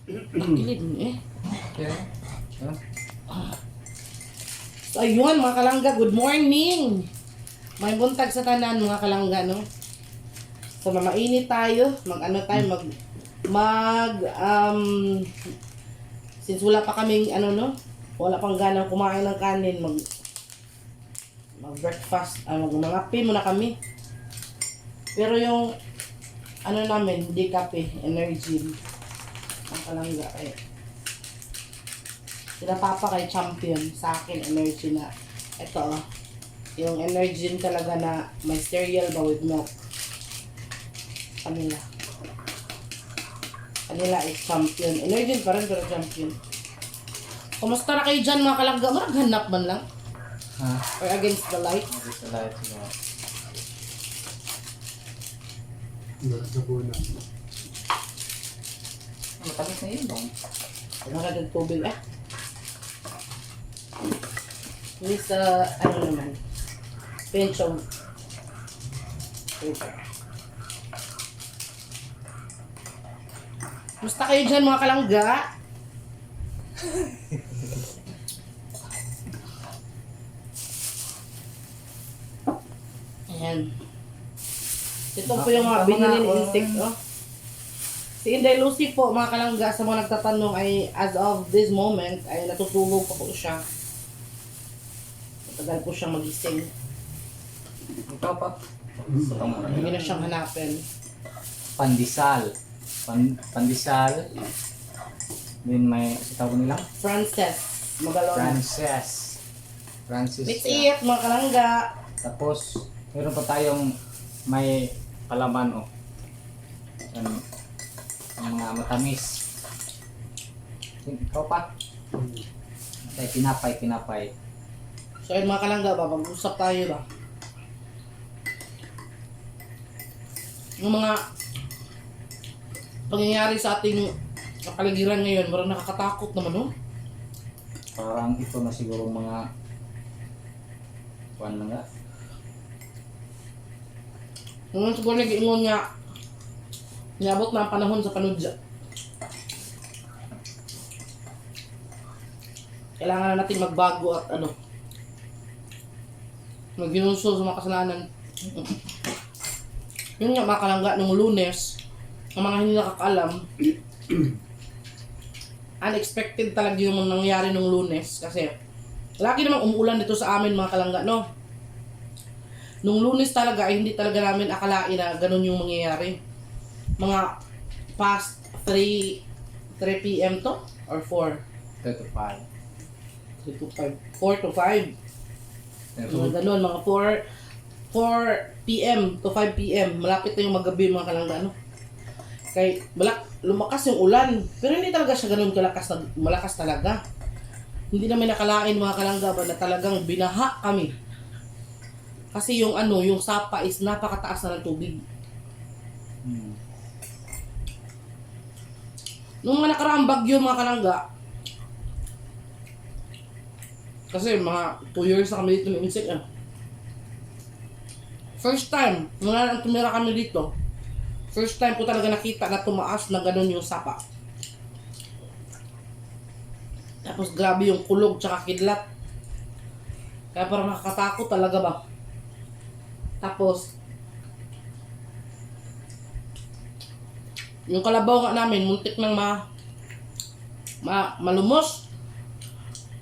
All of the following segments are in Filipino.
Kilid mo eh. Okay. So, ayun mga kalangga, good morning! May buntag sa tanan mga kalangga, no? So, mamainit tayo, since wala pa kaming, wala pang ganang kumain ng kanin, mag-breakfast, mangapi muna kami. Pero yung, namin, hindi kape, energy, mga kalangga, sila papa kay champion, sa akin energy na ito yung energy talaga na may cereal ba with milk. Kanila is champion, energy pa rin pero champion. Kumusta na kayo dyan mga kalangga? Maghanap man lang or against the light? Against the light siguro. Nabunan. Matamis na yun dong. Nakagag tubig This naman pinch of paper. Musta kayo dyan mga kalangga? Ayan. Ito po yung mga binili ni insect, Si Inday Lucy po, mga kalangga, sa mga nagtatanong ay as of this moment ay natutulog pa po siya. Matagal po siyang magising. Ikaw pa. Hindi na siyang hanapin. Pandesal. Pandesal. Then may, tawag nila? Frances Magalona. Francis. Let's eat, mga kalangga. Tapos, meron pa tayong may palaman ang mga matamis. Ikaw pa. Ay, pinapay. So ayun mga kalangga ba, mag-usap tayo ba? Yung mga pangyayari sa ating kapaligiran ngayon, parang nakakatakot naman, no? Parang ito na siguro mga kuwan na nga. Ngayon siguro nag-iingon nga, niabot na ang panahon sa panudya. Kailangan na natin magbago at magginunso sa mga kasalanan. Yun nga mga kalangga, nung Lunes, ang mga hindi nakakaalam, unexpected talaga yung nangyari nung Lunes kasi lagi namang umuulan dito sa amin mga kalangga, no? Nung Lunes talaga ay hindi talaga namin akalain na ganun yung mangyayari. Mga past 3 p.m. to? Or 4? 3 to 5. 3 to 5. 4 to 5. Mga ganun, mga 4 p.m. to 5 p.m. Malapit na yung magabi mga kalangga, Kay lumakas yung ulan. Pero hindi talaga siya ganun malakas talaga. Hindi namin nakalain mga kalangga ba na talagang binaha kami. Kasi yung yung sapa is napakataas na ng tubig. Nung mga nakaraang bagyo mga kalangga, kasi mga 2 years na kami dito ng insect First time, mula nang tumira kami dito, first time po talaga nakita na tumaas na ganun yung sapa. Tapos grabe yung kulog tsaka kidlat. Kaya parang nakakatakot talaga ba. Tapos, yung kalabaw nga namin, muntik nang malumos.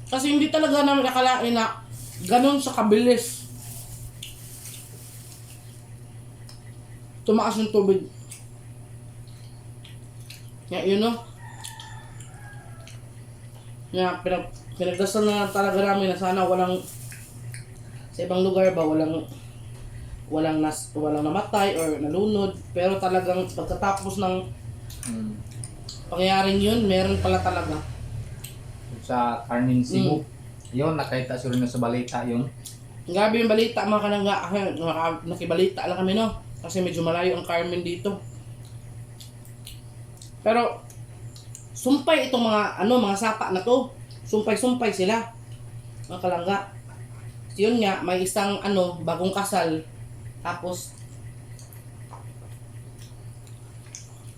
Kasi hindi talaga namin nakalain na ganun sa kabilis tumaas yung tubig. Yun pinagdasal na talaga namin na sana walang sa ibang lugar ba walang namatay or nalunod, pero talagang pagkatapos ng pangyayaring yun, meron pala talaga. Sa Carmen Cebu. Yun, nakita siguro na sa balita yun. Grabe yung balita mga kalangga. Nakibalita lang kami, kasi medyo malayo ang Carmen dito. Pero sumpay itong mga sapa na to. Sumpay sila. Mga kalangga. Yun nga, may isang bagong kasal. Tapos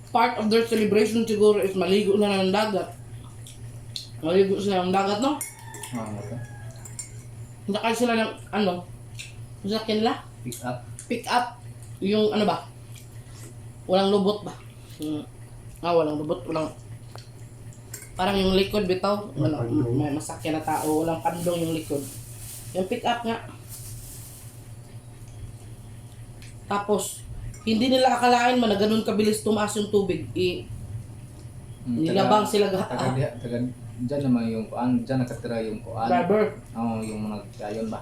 part of their celebration siguro is maligo na ng dagat. Maligo sila ng dagat, no? Okay. Nakay sila ng, ano, sasakyan nila? Pick up. Pick up. Yung, ano ba? Walang lubot ba? Walang lubot. Walang, parang yung likod bitaw. May masakyan na tao. Walang pandong yung likod. Yung pick up nga. Tapos, hindi nila akalain man na ganun kabilis tumaas yung tubig. Nilabang sila Diyan naman yung kuan, diyan nakatira yung kuan. driver. Oo, yung nagkayon ba.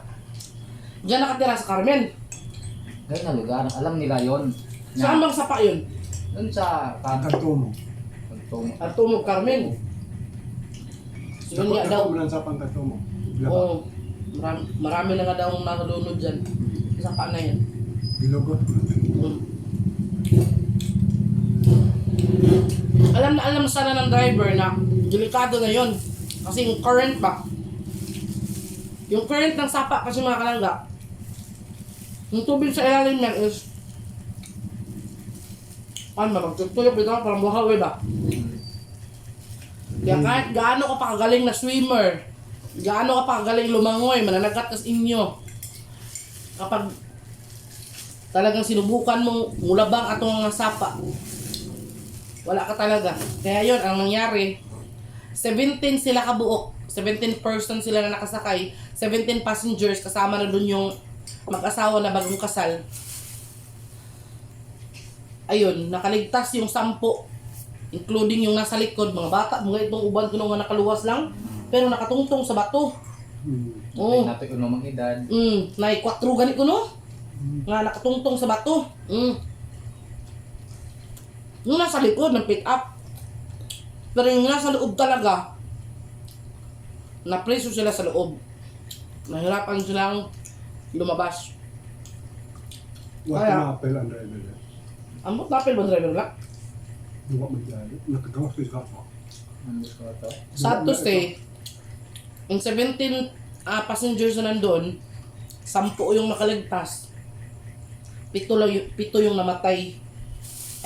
Diyan nakatira sa Carmen. Ganyan na lugar, alam nila yon. Saan bang sapa yun? Doon sa Pangkatumo. Pagtong. At tumog Carmen. Yun nga daw. Nakukulan sa Pangkatumo. Oo. Marami na nga daw nalunod dyan. Sa sapa na yan. Bilogot. Alam na alam sana ng driver na delikado na yon. Kasi yung current ba? Yung current ng sapa kasi mga kalangga, yung tubig sa ilalim yan is ano ba? Magtutulog ito parang buhawi ba? Kaya kahit gaano ka pa kagaling na swimmer, gaano ka pa kagaling lumangoy, mananagat kas inyo, kapag talagang sinubukan mong mulabang atong mga sapa, wala ka talaga. Kaya yun, ang nangyari, 17 sila kabuok. 17 person sila na nakasakay. 17 passengers, kasama na dun yung mag-asawa na bagong kasal. Ayun, nakaligtas yung 10. Including yung nasa likod, mga bata, mga itong uban ko nga nakaluwas lang. Pero nakatungtong sa bato. Oo. Natin ko namang edad. Nai 4 ganit ko no? Nga nakatungtong sa bato. Yung nasa likod ng pick up. Pero yung nasa loob talaga, napreso sila sa loob. Nahirapan silang lumabas. Wala Kaya- na apel ang driver. Amot napil ba driver lang? Duwa mo dyan. Nakagawas ko sa kapwa. Ano gusto ko to? Sad to say, yung 17 passengers na nandun, 10 yung nakaligtas. 7 yung namatay.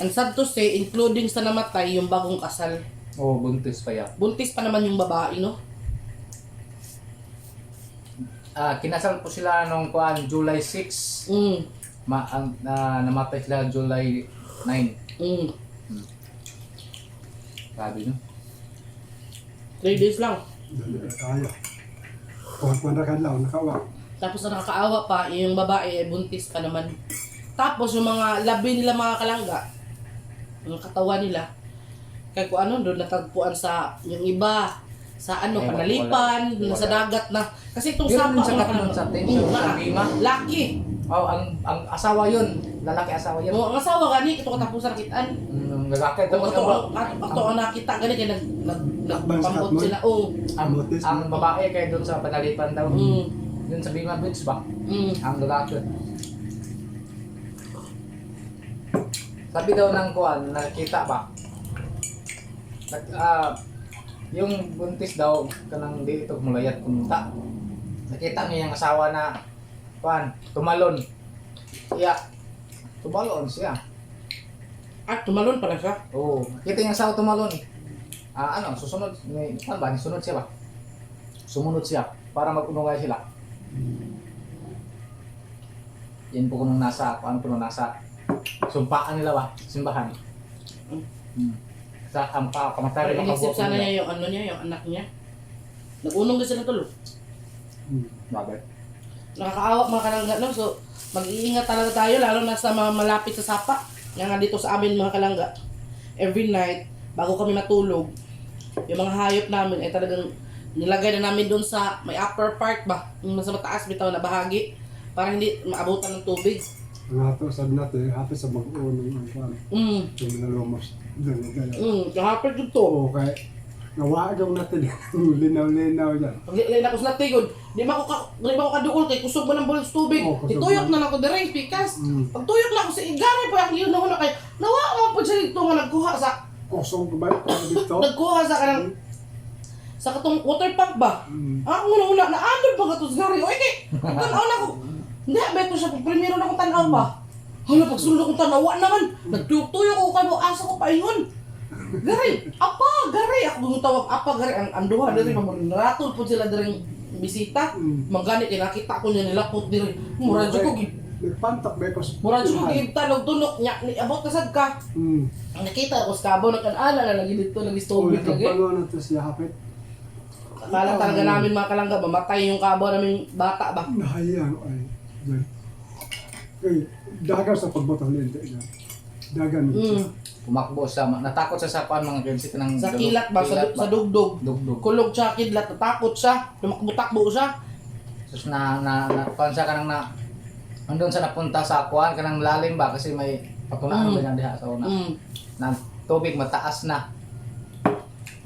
And sad to say, including sa namatay, yung bagong kasal. Oo, buntis pa yan. Buntis pa naman yung babae, no? Kinasal po sila nung kuan July 6. Namatay sila July 9. Sabi no? 3 days lang. Dali na kaya. Pagkwan na kadlaw, nakawa. Tapos na nakakaawa pa, yung babae ay buntis pa naman. Tapos yung mga labi nila mga kalangga, yung katawan nila, kaya kung ano, doon natagpuan sa yung iba, sa ano, panalipan, wala. sa dagat na. Kasi itong Yun sapa, sa mga katawan sa atin, sa Bima. Lucky. Oh, ang asawa yun. Lalaki asawa yun. Ang asawa gani, ito katapusan kitaan. Lalaki Kung tapos ito ang nakita gani, kaya nagpambot sila. ang babae kaya doon sa panalipan daw. Doon sa Bima Beach ba? Ang lalaki. Sabi daw ng kuan, nakita ba? Yung buntis daw kanang dito mulayat pumunta. Nakita niya yung asawa na kuan, tumalon. Tumalon siya. Tumalon pala siya. Oo, nakita yung asawa tumalon. Susunod, sunod siya ba? Sumunod siya para mag-unungay sila. Yan po kung nasa sumpaan nila ba? Simbahan. Sa kamatari ng Inisip kabuok sana nila. niya yung ano niya, yung anak niya. Nag-unong din sila tulo. Bakit? Nakakaawa mga kalangga, no? So, mag-iingat talaga tayo, lalo na sa mga malapit sa sapa. Yan nga dito sa amin mga kalangga. Every night, bago kami matulog, yung mga hayop namin ay talagang nilagay na namin doon sa may upper part ba? Yung nasa mataas bitaw na bahagi. Para hindi maabutan ng tubig. Ang hato sabi natin, hato sa mag-uunong ang kwan. Yung nalumos. Doon gaya. Kahapit dito. Oo, kaya nawaagaw natin. Linaw-linaw yan. Paglilay na ko sa tigod, di ba ko kaduol kay kusog ba ng bulos tubig. Oo, kusog Ituyok na. na ako dire, pikas. Pagtuyok na ako sa igari pa ang yun na kay nawa mo pud siya dito nga nagkuha sa Kosong ba dito? nagkuha sa kanang sa katong water pump ba? Una na ano ba gatos gari? Oy kay tanaw na ko. Hindi beto siya primero na ko tanaw pa. Hala, pagsulod akong tanawa naman. Nagtuyok-tuyok ako kay mo, asa ko paingon. Gari, apa, gari. Ako tawag apa, gari. Ang duha, diri, ratol po sila diri bisita. Manggani, kinakita ko niya nilapot diri. Muradyo ko, Nagpantak ba ko? muradyo ko, gibtan, tunok niya. Abot kasad ka. Ang nakita ko sa kabaw, nagkanala na lagi dito, lagi stubig lagi. Nagpano na ito siya hapit. Akala talaga namin mga kalangga, mamatay yung kabaw namin bata ba? Nahayang ay. Yan. Eh, dagan sa pagbotang lente niya. Dagan. Pumakbo siya, natakot siya sa pan mga kids ng Sa kilat ba, sa dugdog. Dugdog. Kulog siya, kidlat, natakot siya, tumakbo-takbo siya. Tapos pan siya kanang andun sa napunta sa kuan kanang lalim ba kasi may patunaan ba niya diha sa una. Na tubig mataas na.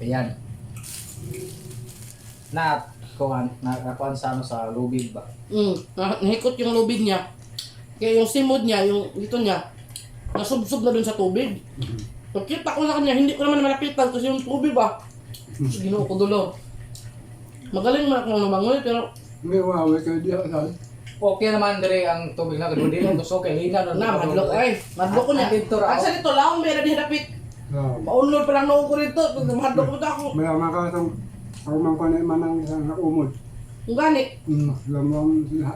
Ayan. Na kuan sa ano sa lubid ba. Nahikot yung lubid niya. Kaya yung simod niya, yung dito niya, nasubsob na dun sa tubig. Pagkita ko sa kanya, hindi ko naman malapitan kasi yung tubig ba? Ginoo ko dulo. Magaling man akong lumangoy pero May wawe kayo diya saan. Okay naman dire ang tubig na gud din gusto kay lina na, madlok ay. Madlok ko niya. Dito ra. Asa dito, laong meron di dapit. Maunlod pa lang noong ko rito. Madlok mo ako. May makakasang ako man ko na manang sa umod. Ang gani. Lamang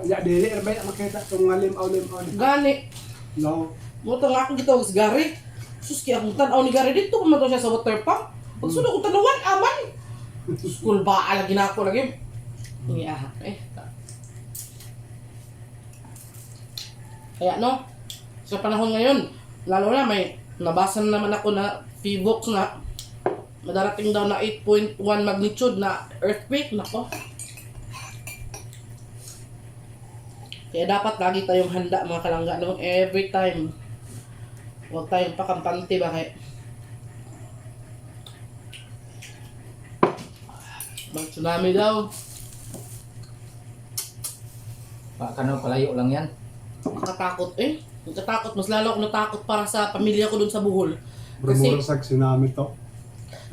ya dili ra ba makita tong limaw. Gani. No. Muto nga ako gitawag si Gary. Sus, kaya akong tanaw ni Gary dito. Kumato siya sa water pump. Pagsunod kong tanawan, aman. School ba? Lagi na ako lagi. Iyahat Kaya no, sa panahon ngayon, lalo na may nabasa na naman ako na Pvox na madarating daw na 8.1 magnitude na earthquake. Nako. Kaya dapat lagi tayong handa mga kalangga no? Every time. Huwag tayong pakampante ba kaya. Mag-tsunami daw. Kano palayo lang yan. Nakatakot eh. Nakatakot. Mas lalo ako natakot para sa pamilya ko dun sa Bohol. Kasi, Brumurasag tsunami to.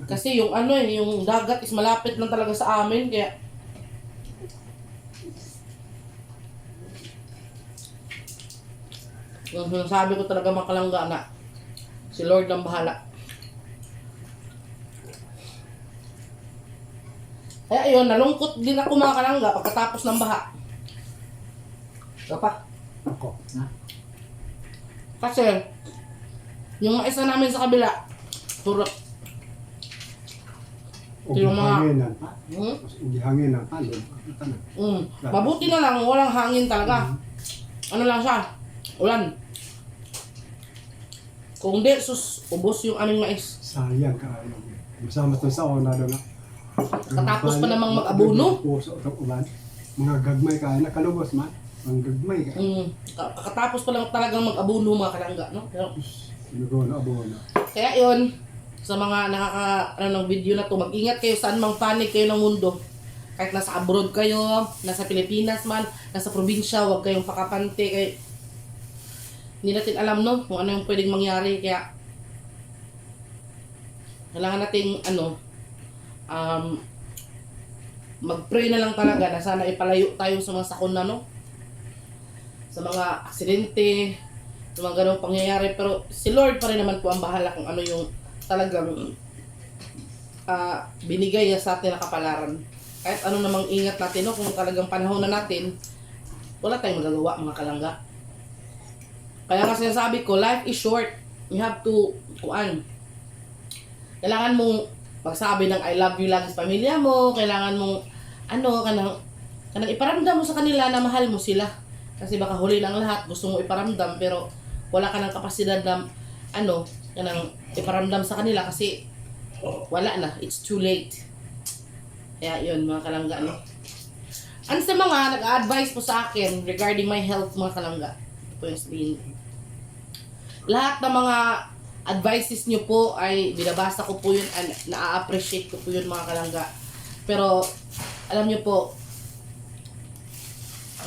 kasi yung ano eh, yung dagat is malapit lang talaga sa amin. Kaya yung sinasabi ko talaga mga kalangga na si Lord ang bahala. Kaya ayun, nalungkot din ako mga kalangga pagkatapos ng baha. Apa? Ako. Kasi yung isa namin sa kabila, puro Ug yung mga- hanginan. hmm? Ug hanginan. Ano? Mabuti na lang, walang hangin talaga. Ano lang siya, ulan. Kung di, sus, ubos yung aming mais. Sayang kaayo. Masama to sa ona do na. Katapos pa namang mag-abono. Puso ug ulan. Mga gagmay kaya na kalubos man. Ang gagmay kaya. Katapos pa lang talagang mag-abono mga kalangga, no? Pero, Sinugo na abono. kaya yun, sa mga ng video na to, mag-ingat kayo saan mang panig kayo ng mundo. Kahit nasa abroad kayo, nasa Pilipinas man, nasa probinsya, huwag kayong pakapante. Kaya, hindi natin alam no, kung ano yung pwedeng mangyari. Kaya, kailangan nating mag-pray na lang talaga na sana ipalayo tayo sa mga sakuna no. Sa mga aksidente, sa mga ganong pangyayari. Pero si Lord pa rin naman po ang bahala kung ano yung talagang binigay niya sa atin na kapalaran. Kahit ano namang ingat natin, no? Kung talagang panahon na natin, wala tayong magagawa mga kalangga. Kaya nga sinasabi ko, life is short. You have to, kailangan mong magsabi ng I love you lagi sa pamilya mo. Kailangan mong, kanang iparamdam mo sa kanila na mahal mo sila. Kasi baka huli ng lahat, gusto mo iparamdam, pero wala ka ng kapasidad na, kanang iparamdam sa kanila kasi wala na, it's too late. Kaya yun mga kalangga, no? Ano sa mga nag-a-advise po sa akin regarding my health mga kalangga? Ito po yung sabihin. Lahat ng mga advices nyo po ay binabasa ko po yun and na-appreciate ko po yun mga kalangga. Pero alam nyo po,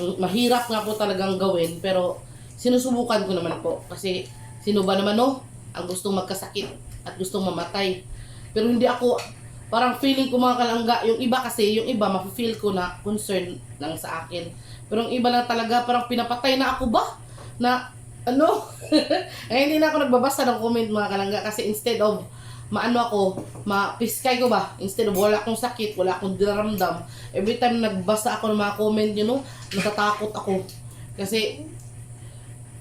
mahirap nga po talagang gawin pero sinusubukan ko naman po. Kasi sino ba naman no? Ang gustong magkasakit at gustong mamatay. Pero hindi ako, parang feeling ko mga kalangga, yung iba kasi, yung iba mafe-feel ko na concern lang sa akin. Pero yung iba lang talaga, parang pinapatay na ako ba? Na ano? Eh, hindi na ako nagbabasa ng comment mga kalangga kasi instead of maano ako, mapiskay ko ba? Instead of wala akong sakit, wala akong dinaramdam, every time nagbasa ako ng mga comment, natatakot ako. Kasi,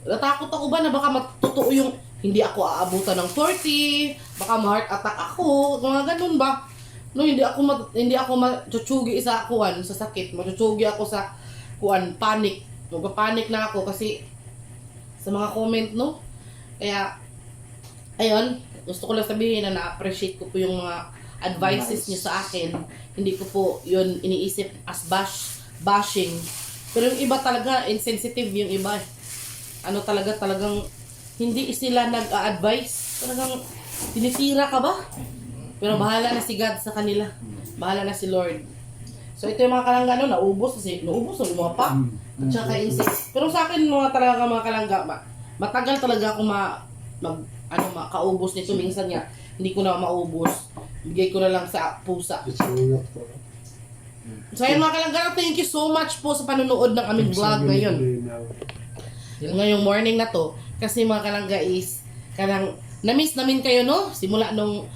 natakot ako ba na baka matotoo yung hindi ako aabutan ng 40, baka ma-heart attack ako, mga ganun ba? No, hindi ako matutsugi sa kuan, sa sakit, matutsugi ako sa kuan, panic. Magpa-panic na ako kasi sa mga comment, no? Kaya, ayun, gusto ko lang sabihin na na-appreciate ko po yung mga advices niyo sa akin. Hindi ko po yun iniisip as bashing. Pero yung iba talaga, insensitive yung iba. Talagang hindi sila nag-a-advise. Talagang tinitira ka ba? Pero bahala na si God sa kanila. Bahala na si Lord. So ito yung mga kalangga, naubos yung mga pa. At saka insects. Pero sa akin mga kalangga, matagal talaga ako makaubos nito. Minsan nga, hindi ko na maubos. Bigay ko na lang sa pusa. So ayun mga kalangga, thank you so much po sa panonood ng aming vlog ngayon. Ngayong morning na to. Kasi mga kalangga is, na-miss namin kayo, no? Simula nung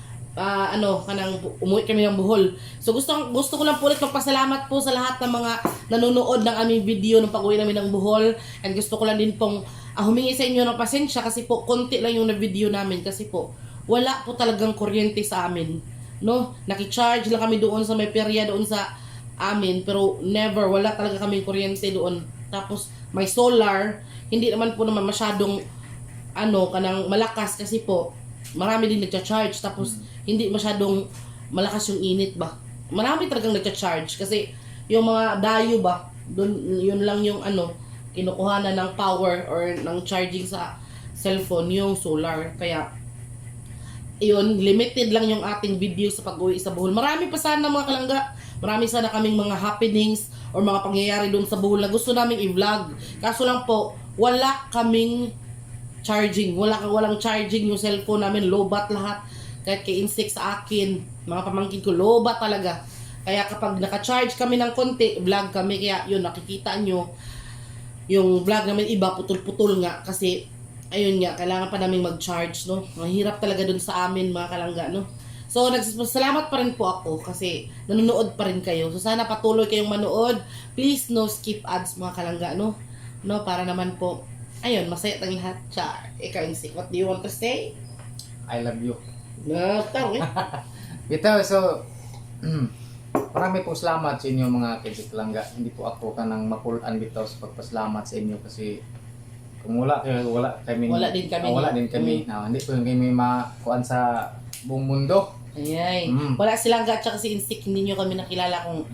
umuwi kami ng Bohol. So gusto ko lang po ulit magpasalamat po sa lahat ng mga nanonood ng aming video nung pag-uwi namin ng Bohol. And gusto ko lang din pong humingi sa inyo ng pasensya kasi po konti lang yung na-video namin kasi po wala po talagang kuryente sa amin. No? Naki-charge lang kami doon sa may perya doon sa amin pero never, wala talaga kami kuryente doon. Tapos may solar, hindi naman po naman masyadong kanang malakas kasi po marami din nagcha-charge tapos hindi masyadong malakas yung init ba. Marami talagang nagcha-charge kasi yung mga dayo ba, yun lang yung kinukuhanan ng power or ng charging sa cellphone yung solar. Kaya yun, limited lang yung ating video sa pag-uwi sa Bohol. Marami pa sana mga kalangga, marami sana kaming mga happenings or mga pangyayari doon sa Bohol na gusto naming i-vlog. Kaso lang po, wala kaming charging. Walang charging yung cellphone namin. Lobat lahat. Kahit kay insect sa akin, mga pamangkin ko, lobat talaga. Kaya kapag naka-charge kami ng konti, vlog kami. Kaya yun, nakikita nyo, yung vlog namin iba, putol-putol nga. Kasi, ayun nga, kailangan pa namin mag-charge, no? Mahirap talaga dun sa amin, mga kalangga, no? So, salamat pa rin po ako kasi nanonood pa rin kayo. So, sana patuloy kayong manood. Please, no skip ads, mga kalangga, no? No, para naman po, ayun, masaya tayong lahat. Char, ikaw yung sick. What do you want to say? I love you. No, tao eh. Bitaw, so, marami po salamat sa inyo mga kalangga. Hindi po ako kanang makulaan bitaw sa pagpasalamat sa inyo kasi kung wala din kami. Hindi po kami makuan sa buong mundo. Ayay. Wala silang gatsa kasi insik, hindi nyo kami nakilala kung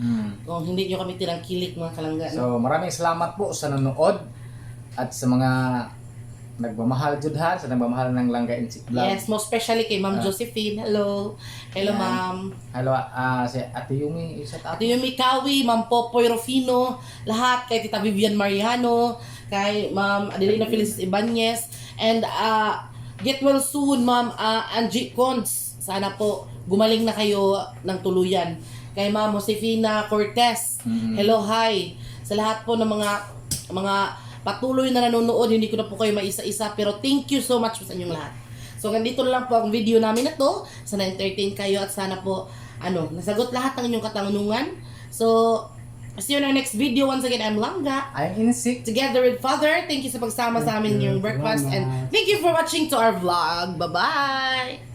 hindi nyo kami tinangkilik mga kalangga. No? So, maraming salamat po sa nanonood at sa mga nagmamahal judhan, sa nagmamahal ng Langga Insik Vlog. Yes, most especially kay Ma'am Josephine. Hello. Hello, ma'am. Hello, si Ate Yumi. Ate Yumi Kawi, Ma'am Popoy Rufino, lahat, kay Tita Vivian Mariano, kay Ma'am Adelina Felices Ibanez, and get well soon, Ma'am Angie Cons. Sana po gumaling na kayo ng tuluyan. Kay Ma'am Josefina Cortez. Hello, hi. Sa lahat po ng mga patuloy na nanonood, hindi ko na po kayo maisa-isa, pero thank you so much sa inyong lahat. So, ganito lang po ang video namin na to. Sana entertain kayo at sana po, nasagot lahat ng inyong katanungan. So, see you in our next video. Once again, I'm Langga. I'm Insik. Together with Father, thank you sa pagsama sa amin yung breakfast. And thank you for watching to our vlog. Bye-bye!